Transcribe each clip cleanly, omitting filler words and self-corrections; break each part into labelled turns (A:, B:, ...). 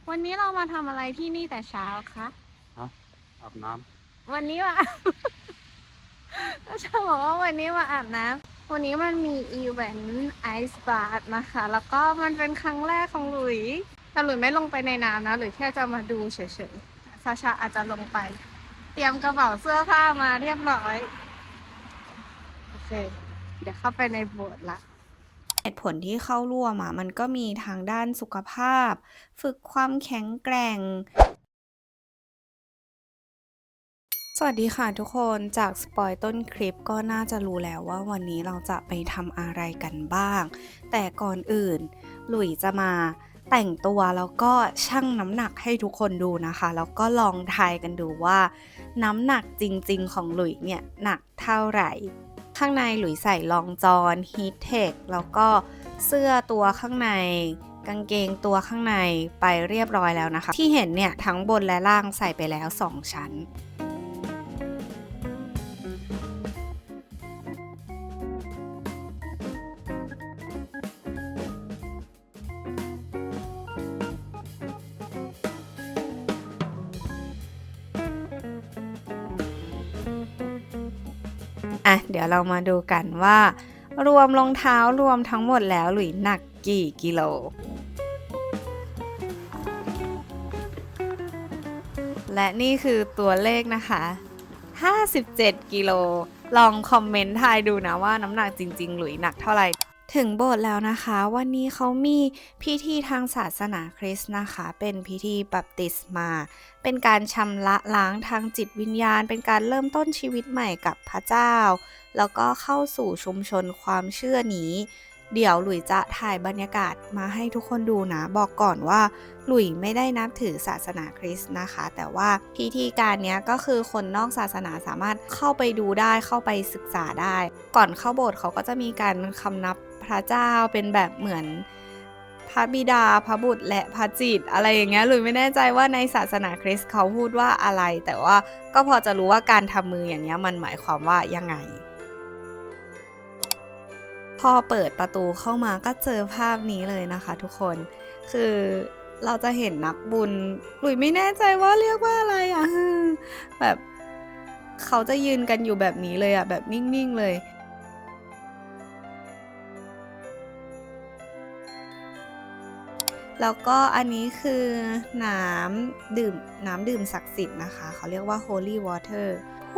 A: วันนี้เรามาทำอะไรที่นี่แต่เช้าคะ
B: ฮะอาบน้
A: วันนี้มาก็จะบอกว่าวันนี้มาอาบน้ำวันนี้มันมีอีเวนต์ไอซ์บาร์นะคะ แล้วก็มันเป็นครั้งแรกของหลุยแต่หลุยไม่ลงไปในน้ำนะหลุยแค่จะมาดูเฉยๆซาชาอาจจะลงไป เตรียมกระเป๋าเสื้อผ้ามาเรียบร้อยโอเคเดี๋ยวเข้าไปในโบสถ์ละ
C: เหตุผลที่เข้าร่วมมันก็มีทางด้านสุขภาพ ฝึกความแข็งแกร่ง สวัสดีค่ะทุกคนจากสปอยต้นคลิปก็น่าจะรู้แล้วว่าวันนี้เราจะไปทำอะไรกันบ้าง แต่ก่อนอื่นหลุยจะมาแต่งตัวแล้วก็ชั่งน้ำหนักให้ทุกคนดูนะคะ แล้วก็ลองทายกันดูว่าน้ำหนักจริงๆของหลุยเนี่ยหนักเท่าไหร่ ข้างในหลุยใส่รองจอนฮีทเทคแล้วก็เสื้อตัวข้างในกางเกงตัวข้างในไปเรียบร้อยแล้วนะคะที่เห็นเนี่ยทั้งบนและล่างใส่ไปแล้ว2ชั้นเดี๋ยวเรามาดูกันว่ารวมรองเท้ารวมทั้งหมดแล้วหลุยหนักกี่กิโลและนี่คือตัวเลขนะคะ57 กิโลลองคอมเมนต์ทายดูนะว่าน้ำหนักจริงๆหลุยหนักเท่าไหร่ถึงโบสถ์แล้วนะคะวันนี้เขามีพิธีทางศาสนาคริสต์นะคะเป็นพิธีบัพติศมาเป็นการชำระล้างทางจิตวิญญาณเป็นการเริ่มต้นชีวิตใหม่กับพระเจ้าแล้วก็เข้าสู่ชุมชนความเชื่อนี้เดี๋ยวหลุยจะถ่ายบรรยากาศมาให้ทุกคนดูนะบอกก่อนว่าหลุยไม่ได้นับถือศาสนาคริสต์นะคะแต่ว่าพิธีการนี้ก็คือคนนอกศาสนาสามารถเข้าไปดูได้เข้าไปศึกษาได้ก่อนเข้าโบสถ์เขาก็จะมีการคำนับพระเจ้าเป็นแบบเหมือนพระบิดาพระบุตรและพระจิตรอะไรอย่างเงี้ยหลุยไม่แน่ใจว่าในศาสนาคริสต์เขาพูดว่าอะไรแต่ว่าก็พอจะรู้ว่าการทำมืออย่างเงี้ยมันหมายความว่ายังไงพอเปิดประตูเข้ามาก็เจอภาพนี้เลยนะคะทุกคนคือเราจะเห็นนักบุญหลุยไม่แน่ใจว่าเรียกว่าอะไรแบบเขาจะยืนกันอยู่แบบนี้เลยแบบนิ่งๆเลยแล้วก็อันนี้คือน้ำดื่มศักดิ์สิทธิ์นะคะเขาเรียกว่า Holy Water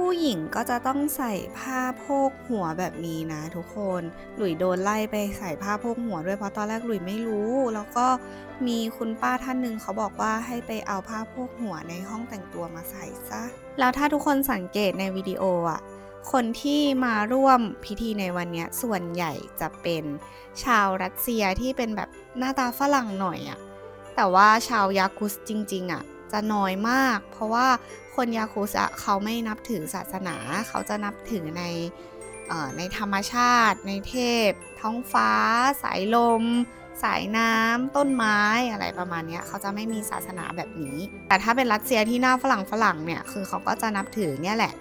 C: ผู้หญิงก็จะต้องใส่ผ้าโพกหัวแบบนี้นะทุกคนหลุยโดนไล่ไปใส่ผ้าโพกหัวด้วยเพราะตอนแรกหลุยไม่รู้แล้วก็มีคุณป้าท่านหนึ่งเขาบอกว่าให้ไปเอาผ้าโพกหัวในห้องแต่งตัวมาใส่ซะแล้วถ้าทุกคนสังเกตในวิดีโอคนที่มาร่วมพิธีในวันนี้ส่วนใหญ่จะเป็นชาวรัสเซียที่เป็นแบบหน้าตาฝรั่งหน่อยแต่ว่าชาวยาคุสจริงๆจะน้อยมากเพราะว่าคนยาคุสเขาไม่นับถือศาสนาเขาจะนับถือในธรรมชาติในเทพท้องฟ้าสายลมสายน้ำต้นไม้อะไรประมาณนี้เขาจะไม่มีศาสนาแบบนี้แต่ถ้าเป็นรัสเซียที่หน้าฝรั่งเนี่ยคือเขาก็จะนับถือเนี่ยแหละ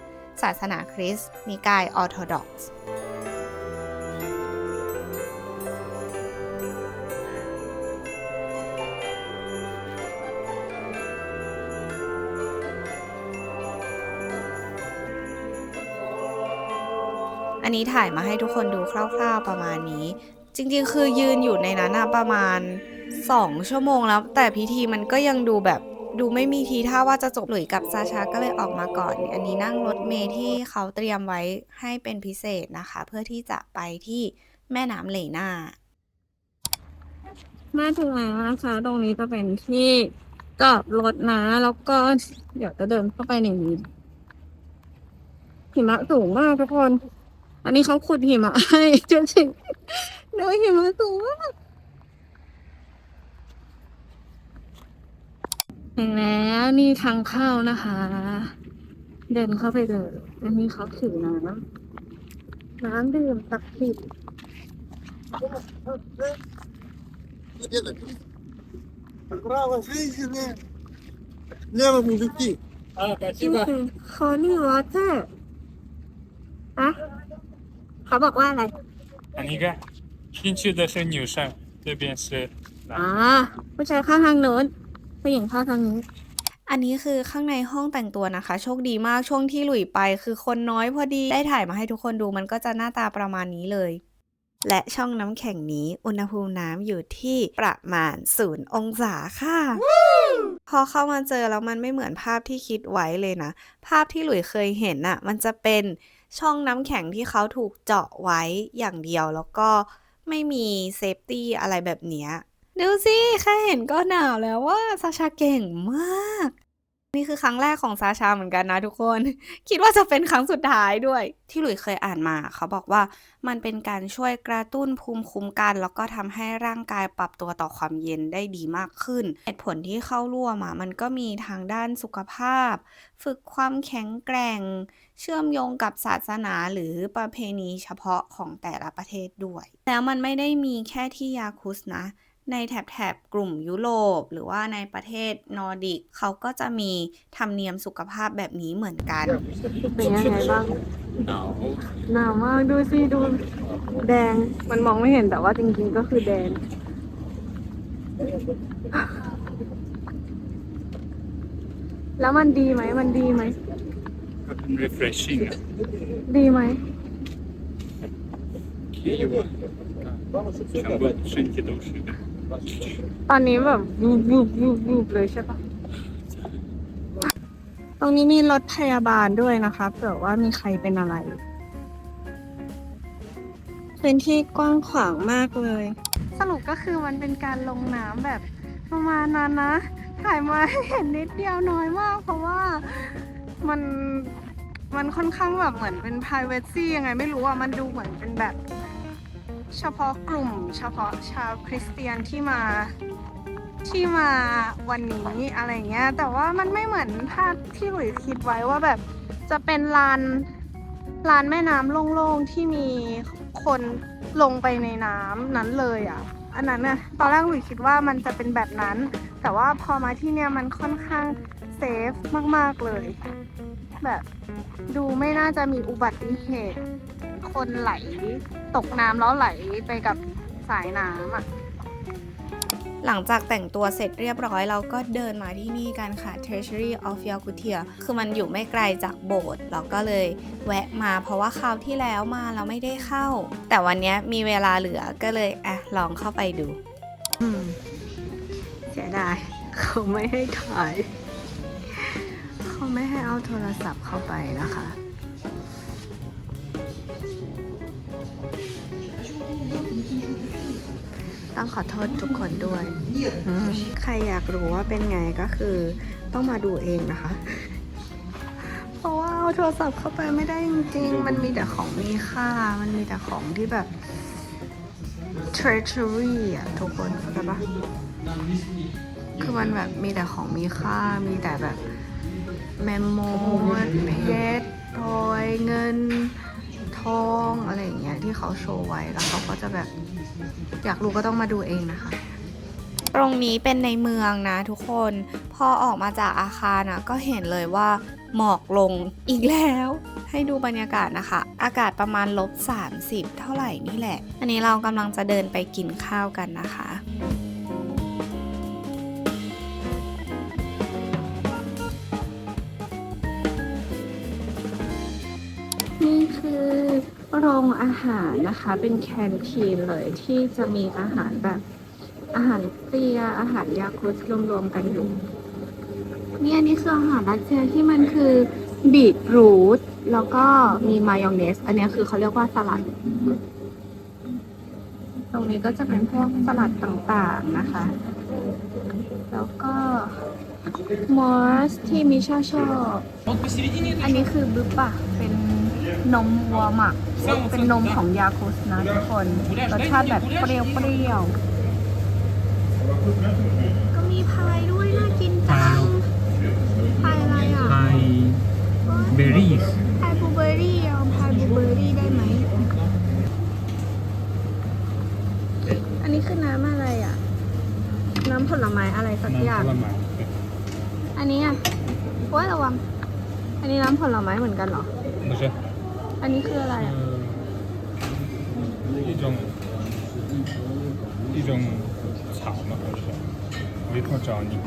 C: ศาสนาคริสต์นิกายออร์โธดอกซ์อันนี้ถ่ายมาให้ทุกคนดูคร่าวๆประมาณนี้จริงๆคือยืนอยู่ในนั้นประมาณ2 ชั่วโมงแล้วแต่พิธีมันก็ยังดูแบบดูไม่มีทีท่าว่าจะจบหลุยกับซาชาก็เลยออกมาก่อนอันนี้นั่งรถเมล์ที่เขาเตรียมไว้ให้เป็นพิเศษนะคะเพื่อที่จะไปที่แม่น้ำเหลน่า
A: มาถึงแล้วนะคะตรงนี้จะเป็นที่จอดรถนะแล้วก็เดี๋ยวจะเดินเข้าไปในนี้หิมะสูงมากทุกคนอันนี้เขาขุดหิมะให้จริงๆเดี๋ยวหิมะสูงมากถึงแล้วนี่ทางเข้านะคะ เดินเข้าไปเลยอันนี้เขาถือน้ำดื่มศักดิ์สิทธิ์
B: Право, женщины, лево, мужики.
A: นี่คือ Holy Water อะเขาบอกว่าอะไร
D: 啊，你看，进去的是女生，这边是
A: ผู้ชายเข้าทางโน้น ผู้หญิงเข้าทางนี้
C: อันนี้คือข้างในห้องแต่งตัวนะคะ โชคดีมากช่วงที่หลุยไปคือคนน้อยพอดีได้ถ่ายมาให้ทุกคนดูมันก็จะหน้าตาประมาณนี้เลย และช่องน้ำแข็งนี้อุณหภูมิน้ำอยู่ที่ประมาณ0 องศาค่ะ พอเข้ามาเจอแล้วมันไม่เหมือนภาพที่คิดไว้เลยนะ ภาพที่หลุยเคยเห็นน่ะมันจะเป็นช่องน้ำแข็งที่เขาถูกเจาะไว้อย่างเดียวแล้วก็ไม่มีเซฟตี้อะไรแบบเนี้ยดูสิแค่เห็นก็หนาวแล้วว่าซาชาเก่งมาก นี่คือครั้งแรกของซาชาเหมือนกันนะทุกคน คิดว่าจะเป็นครั้งสุดท้ายด้วย ที่หลุยเคยอ่านมาเขาบอกว่ามันเป็นการช่วยกระตุ้นภูมิคุ้มกันแล้วก็ทำให้ร่างกายปรับตัวต่อความเย็นได้ดีมากขึ้นเหตุผลที่เข้าร่วมมันก็มีทางด้านสุขภาพ ฝึกความแข็งแกร่ง เชื่อมโยงกับศาสนาหรือประเพณีเฉพาะของแต่ละประเทศด้วย แล้วมันไม่ได้มีแค่ที่ยาคุสนะ ในแถบกลุ่มยุโรปหรือว่าในประเทศนอร์ดิกเขาก็จะมีธรรมเนียมสุขภาพแบบนี้เหมือนกัน
A: เป็นยังไงบ้าง
B: หนาว
A: หนาวมากดูสิดูแดงมันมองไม่เห็นแต่ว่าจริงๆก็คือแดง แล้วมันดีไหมมันดีไหม
B: refreshing
A: ดีไหม
B: 可以吧全部身体都是的
A: ตอนนี้แบบวูบวูบวูบวูบเลยใช่ปะตรงนี้มีรถพยาบาลด้วยนะคะเผื่อว่ามีใครเป็นอะไรพื้นที่กว้างขวางมากเลย สรุปก็คือมันเป็นการลงน้ำแบบประมาณนั้นนะ ถ่ายมาให้เห็นนิดเดียวน้อยมาก เพราะว่ามันค่อนข้างแบบเหมือนเป็น privacy ยังไงไม่รู้อ่ะมันดูเหมือนเป็นแบบเฉพาะกลุ่มเฉพาะชาวคริสเตียนที่มาวันนี้อะไรเงี้ยแต่ว่ามันไม่เหมือนภาพที่หลุยคิดไว้ว่าแบบจะเป็นลานแม่น้ำโล่งๆที่มีคนลงไปในน้ำนั้นเลยอ่ะอันนั้นน่ะตอนแรกหลุยคิดว่ามันจะเป็นแบบนั้นแต่ว่าพอมาที่เนี่ยมันค่อนข้างเซฟมากๆเลยแบบดูไม่น่าจะมีอุบัติเหตุคนไหลตกน้ำแล้วไหลไปกับสายน้ำอ่ะ
C: หลังจากแต่งตัวเสร็จเรียบร้อยเราก็เดินมาที่นี่กันค่ะ Treasury of Yakutia คือมันอยู่ไม่ไกลจากโบสถ์เราก็เลยแวะมาเพราะว่าคราวที่แล้วมาเราไม่ได้เข้า แต่วันนี้มีเวลาเหลือก็เลยลองเข้าไปดู
A: เสียดายเขาไม่ให้ถ่ายเขาไม่ให้เอาโทรศัพท์เข้าไปนะคะต้องขอโทษทุกคนด้วยใครอยากรู้ว่าเป็นไงก็คือต้องมาดูเองนะคะ เพราะว่าเอาโทรศัพท์เข้าไปไม่ได้จริงๆมันมีแต่ของมีค่ามันมีแต่ของที่แบบ treasury อะทุกคนเข้าใจปะคือมันแบบมีแต่ของมีค่ามีแต่แบบแมมโมดเพชรพลอยเงินทองอะไรอย่างเงี้ยที่เขาโชว์ไว้แล้วเขาก็จะแบบอยากรู้ก็ต้องมาดูเองนะคะ
C: ตรงนี้เป็นในเมืองนะทุกคนพอออกมาจากอาคารก็เห็นเลยว่าหมอกลงอีกแล้วให้ดูบรรยากาศนะคะอากาศประมาณ-30เท่าไหร่นี่แหละอันนี้เรากำลังจะเดินไปกินข้าวกันนะคะ
A: นี่คือโรงอาหารนะคะเป็นแคนทีนเลยที่จะมีอาหารแบบอาหารเตียอาหารยาคุสรวมๆกันอยู่นี่อันนี้คืออาหารรัสเซียที่มันคือบีทรูทแล้วก็มีมายองเนสอันนี้คือเขาเรียกว่าสลัดตรงนี้ก็จะเป็นพวกสลัดต่างๆนะคะแล้วก็มอสที่มิชาชอบอันนี้คือบึบปะเป็นนมวัวหมักเป็นนมของยาคุสนะทุกคนรสชาติแบบเปรี้ยวๆก็มีพายด้วยน่ากินจังพายอะไรอ่ะ
B: พายเบอร์รี่
A: พายบลูเบอร์รี่เอาพายบลูเบอร์รี่ได้ไหมอันนี้คือน้ำอะไรอ่ะน้ำผลไม้อะไรสักอย่างอันนี้อ่ะว้ายระวังอันนี้น้ำผลไม้เหมือนกันเหรอ
B: ไม่ใช่
A: อันนี้คืออะไรอ่ะ
B: 一种草吗还是什么我 Little Johnny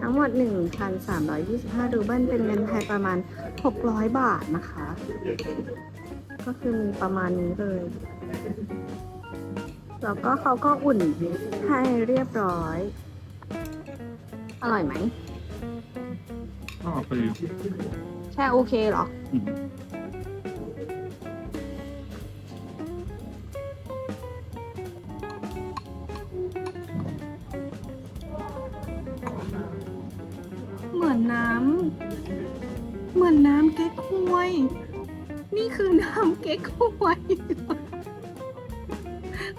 C: ทั้งหมด 1,325 รูเบิลเป็นเงินไทยประมาณ 600 บาทนะคะ ก็คือมีประมาณนี้เลย แล้วก็เขาก็อุ่นให้เรียบร้อย อร่อยไหม
B: ก็ไปอยู่
C: แช่โอเคเหรอ
B: อืม
C: เหมือนน้ำเก๊กฮวย นี่คือน้ำเก๊กฮวย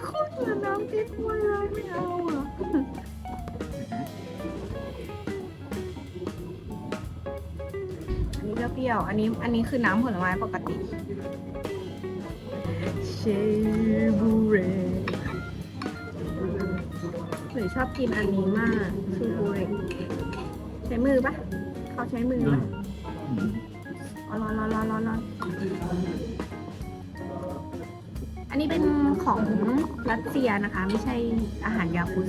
C: โคตรเหมือนน้ำเก๊กฮวยเลยไม่เอาอ่ะ อันนี้ก็เปรี้ยว อันนี้คือน้ำผลไม้ปกติ เชบูเรหรือชอบกินอันนี้มากเชบูเรใช้มือปะเขาใช้มือปะ
B: อืม
C: อ๋อร้อน อันนี้เป็นของรัสเซียนะคะ ไม่ใช่อาหารยาคุส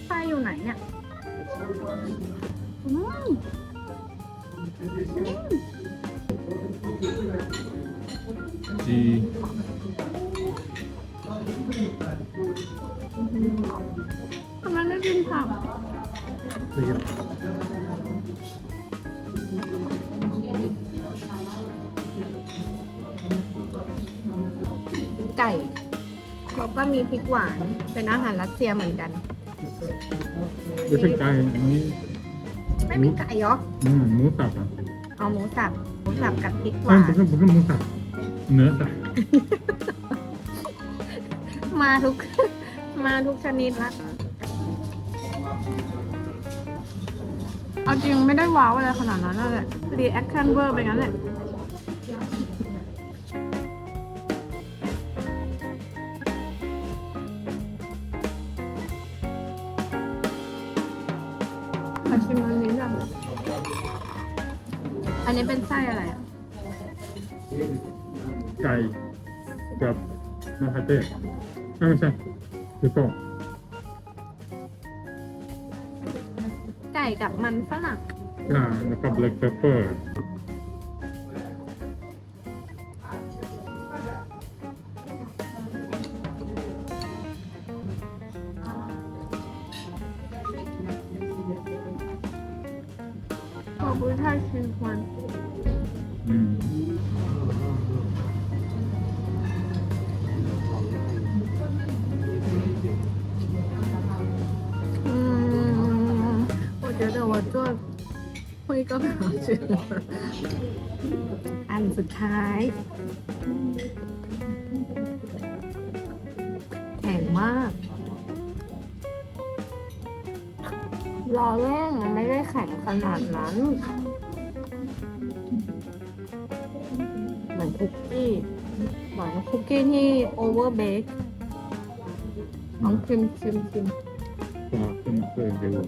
C: ป้าอยู่ไหนเนี่ยอืม
B: ดี
C: ทำไมไม่กินผัก
B: เรียบ
C: ไก่แล้วก็มีพริกหวาน เป็นอาหารรัสเซียเหมือนกัน
B: ไม่ใช่ไก่อันนี้
C: ไม่มีไก่เหรอ
B: หมูสับอ่ะ
C: เอาหมูสับกับพริกห
B: ไม่
C: วาน
B: เป็นหมูสับเนื้อสับ
C: มาทุก มาทุกชนิดละ เอาจริงไม่ได้ว้าวอะไรขนาดนั้นแหละรีแอคชั่นเวอร์ไปงั้นแหละ ขอชิมอันนี้หน่อยอันนี้เป็นไส้อะไรอ่ะ
B: ไก่กับนาคาเต้ไม่ใช่คือโต้
C: ไก่กับมันฝรั่ง
B: แล้วก็ black pepper
C: 我不太喜欢。
B: อืม
C: 我觉得我做会更好吃。อันสุดท้ายแข็งมากรอแร่งมันไม่ได้แข็งขนาดนั้น เหมือนคุกกี้ที่โอเวอร์เบคลองชิม
B: ก็ขึ้นเครื่องเร็ว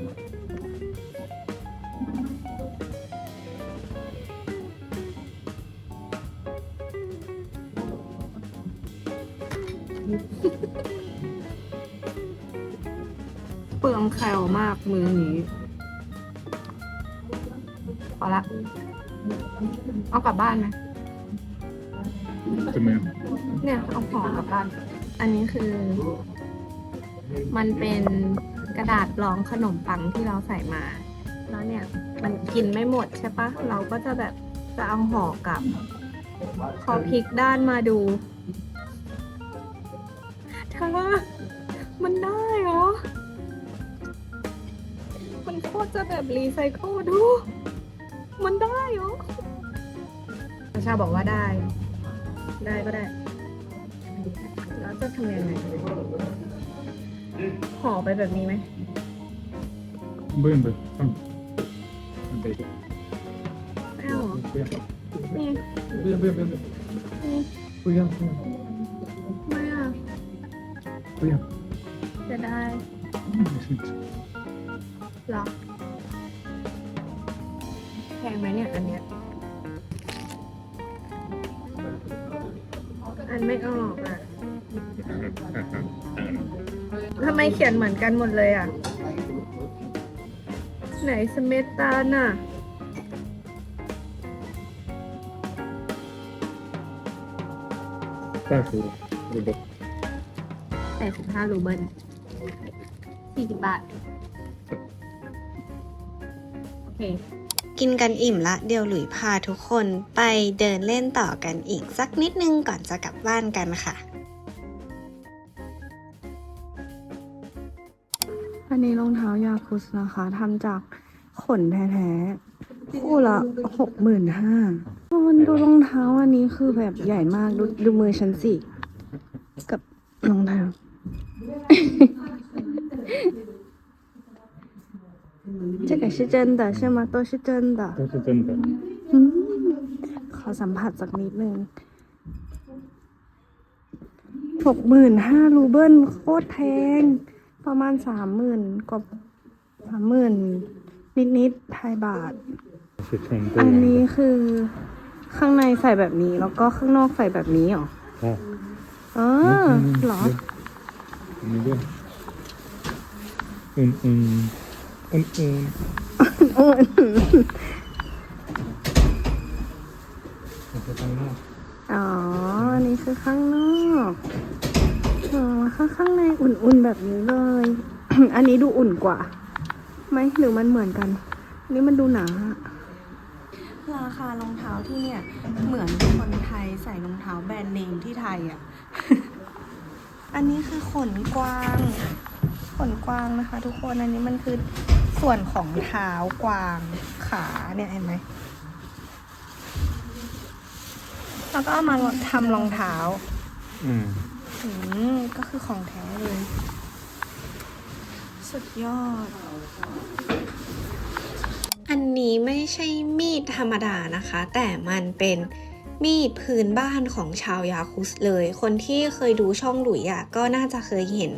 C: เปลืองแคลมากมือนี้พอละ เอากลับบ้านไหม
B: ใช่ไหม
C: เนี่ยเอาของกลับบ้าน อันนี้คือ มันเป็นกระดาษรองขนมปังที่เราใส่มา แล้วเนี่ย มันกินไม่หมดใช่ปะ เราก็จะแบบจะเอาห่อกลับขอพลิกด้านมาดูเธอมันได้เหรอ มันโคตรจะแบบรีไซเคิลดู มันได้เหรอประชาบอกว่าได้ ได้ก็ได้ แล้วจะทำยังไง
A: ห่อไปแบบนี้ไหม
B: Buen, buen. Ok.
A: ไม่เอาเหรอ
B: Cuidado.
A: นี่
B: Cuidado, cuidado, cuidado.
A: นี่
B: Cuidado, cuidado.
A: ไม่อ่ะ
B: Cuidado.
A: จะได้หรอแพงไหมเนี่ยอันเนี้ยอันไม่ออกอ่ะทำไมเขียนเหมือนกันหมดเลยอ่ะ ไหนสเมตตาน่ะ
B: Está seguro. Cuidado.
A: 85 รูเบิล40 บาท โอเค
C: กินกันอิ่มละเดี๋ยวหลุยพาทุกคนไปเดินเล่นต่อกันอีกสักนิดนึงก่อนจะกลับบ้านกันค่ะ อันนี้รองเท้ายาคุสนะคะทำจากขนแท้ๆคู่ละ65,000มันดูรองเท้าอันนี้คือแบบใหญ่มากดูมือฉันสิ กับรองเท้า 这个是真的是吗？都是真的。
B: 都是真的。
C: ขอสัมผัสสักนิดนึง65,000 รูเบิลโคตรแพง ประมาณ 30,000 กว่า 30,000 นิดๆไทยบาท
B: 是成都
C: อัน
B: 人
C: นี้
B: 的。
C: คือข้างในใส่แบบนี้ แล้วก็ข้างนอกใส่แบบนี้เหรอ
B: 哦。
C: เออเหรอ
B: 你这。嗯嗯。嗯嗯。 我在当那。
C: อ๋อ อันนี้คือข้างนอกอ๋อข้างในอุ่นๆแบบนี้เลย อันนี้ดูอุ่นกว่าไหมหรือมันเหมือนกัน อันนี้มันดูหนา ราคารองเท้าที่เนี่ย เหมือนคนไทยใส่รองเท้าแบรนด์เนมที่ไทยอ่ะ อันนี้คือขนกวาง ขนกวางนะคะ ทุกคน อันนี้มันคือส่วนของเท้ากวางขาเนี่ยเห็นไหม แล้วก็เอามาทำรองเท้า
B: 嗯。
C: ก็คือของแท้เลย สุดยอด อันนี้ไม่ใช่มีดธรรมดานะคะ แต่มันเป็นมีดพื้นบ้านของชาวยาคุสเลย คนที่เคยดูช่องหลุยอ่ะก็น่าจะเคยเห็น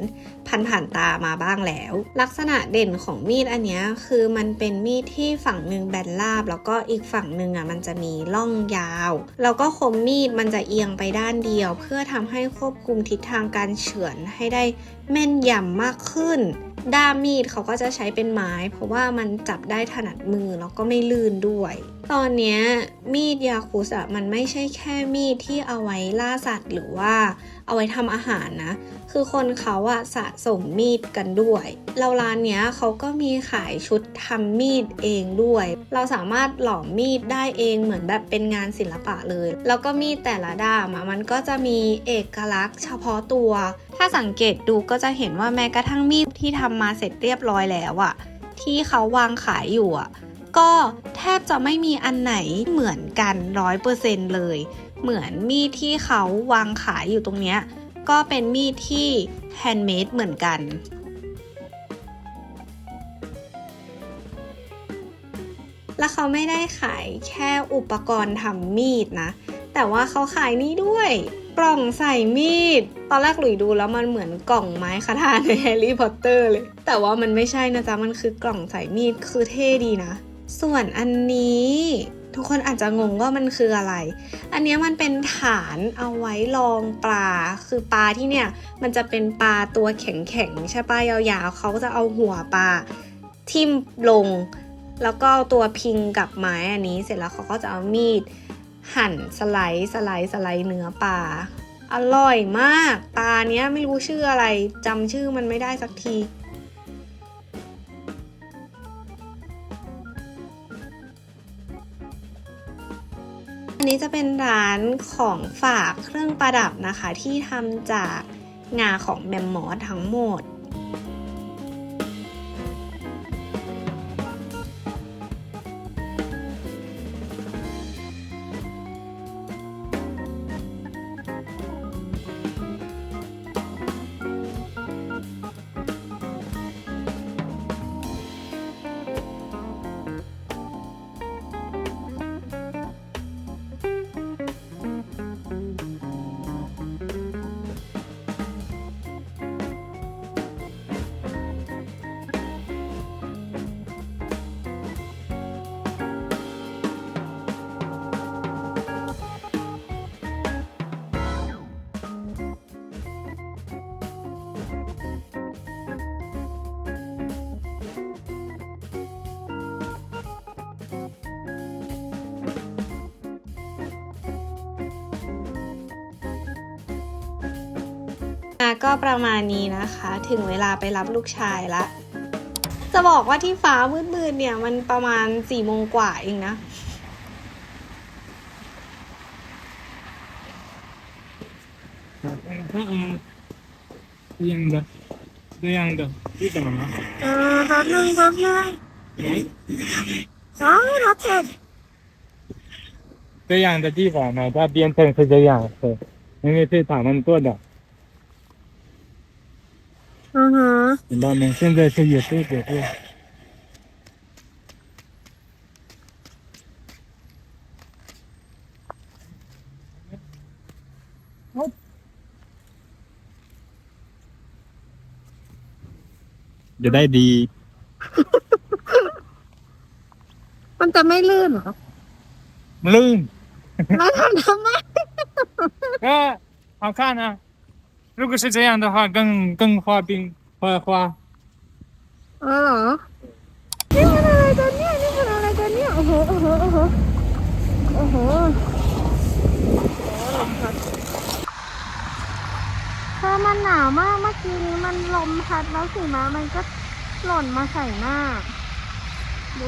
C: ผ่านตามาบ้างแล้ว ลักษณะเด่นของมีดอันเนี้ยคือมันเป็นมีดที่ฝั่งหนึ่งแบนราบแล้วก็อีกฝั่งหนึ่งอ่ะมันจะมีร่องยาวแล้วก็คมมีดมันจะเอียงไปด้านเดียว เพื่อทำให้ควบคุมทิศทางการเฉือนให้ได้แม่นยำมากขึ้น ด้ามมีดเขาก็จะใช้เป็นไม้เพราะว่ามันจับได้ถนัดมือแล้วก็ไม่ลื่นด้วย ตอนเนี้ยมีดยาคุสอะมันไม่ใช่แค่มีดที่เอาไว้ล่าสัตว์หรือว่าเอาไว้ทำอาหารนะ คือคนเขาอะสะสมมีดกันด้วยแล้วร้านเนี้ยเขาก็มีขายชุดทำมีดเองด้วย เราสามารถหลอมมีดได้เองเหมือนแบบเป็นงานศิลปะเลยแล้วก็มีดแต่ละด้ามอะมันก็จะมีเอกลักษณ์เฉพาะตัว ถ้าสังเกตดูก็จะเห็นว่าแม้กระทั่งมีดที่ทำมาเสร็จเรียบร้อยแล้วอะที่เขาวางขายอยู่อะก็แทบจะไม่มีอันไหนเหมือนกัน 100% เลย เหมือนมีดที่เขาวางขายอยู่ตรงเนี้ยก็เป็นมีดที่แฮนด์เมดเหมือนกัน แล้วเขาไม่ได้ขายแค่อุปกรณ์ทำมีดนะ แต่ว่าเขาขายนี้ด้วย กล่องใส่มีด ตอนแรกหลุยดูแล้วมันเหมือนกล่องไม้คทาในแฮร์รี่พอตเตอร์เลย แต่ว่ามันไม่ใช่นะจ๊ะ มันคือกล่องใส่มีด คือเท่ดีนะ ส่วนอันนี้ทุกคนอาจจะงงว่ามันคืออะไร อันนี้มันเป็นฐานเอาไว้รองปลา คือปลาที่เนี่ยมันจะเป็นปลาตัวแข็งๆใช่ป่ะยาวๆเขาจะเอาหัวปลาทิ่มลง แล้วก็เอาตัวพิงกับไม้อันนี้เสร็จแล้วเขาก็จะเอามีดหั่นสไลด์เนื้อปลา อร่อยมากปลาเนี้ยไม่รู้ชื่ออะไรจำชื่อมันไม่ได้สักที อันนี้จะเป็นร้านของฝากเครื่องประดับนะคะที่ทำจากงาของแมมมอสทั้งหมด ก็ประมาณนี้นะคะ ถึงเวลาไปรับลูกชายละ จะบอกว่าที่ฟ้ามืดๆเนี่ยมันประมาณ4 โมงกว่าเองนะ
B: 这样的，这样的，这怎么了？
A: แป๊บนึงรถติด
B: 这样的地方呢，它编程是这样的，因为是他们做的，明白吗？现在是也是。 จะได้ดี
A: มันจะไม่ลื่นเหรอ
B: ลื่น
A: แล้วทำไม
B: 好看啊！如果是这样的话，更滑冰滑。
A: เออเหรอ นี่มันอะไรกันเนี่ย โอ้โหถ้ามันหนาวมากเมื่อกี้นี้มันลมพัดแล้วหิมะมันก็หล่นมาใส่หน้า ดู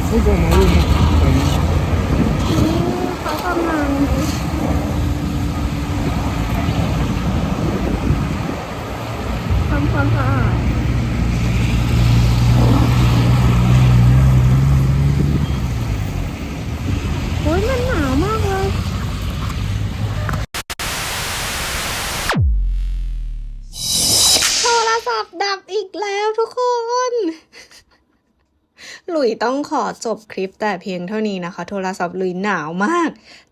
B: 这个马路呢？
A: นี่เขากำลังทำความสะอาดโอ้ยมันหนาวมากเลย
C: โทรศัพท์ดับอีกแล้วทุกคน หลุยต้องขอจบคลิปแต่เพียงเท่านี้นะคะ โทรศัพท์หลุยหนาวมาก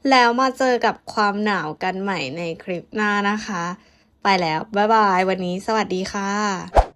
C: แล้วมาเจอกับความหนาวกันใหม่ในคลิปหน้านะคะ ไปแล้ว บ๊ายบาย วันนี้สวัสดีค่ะ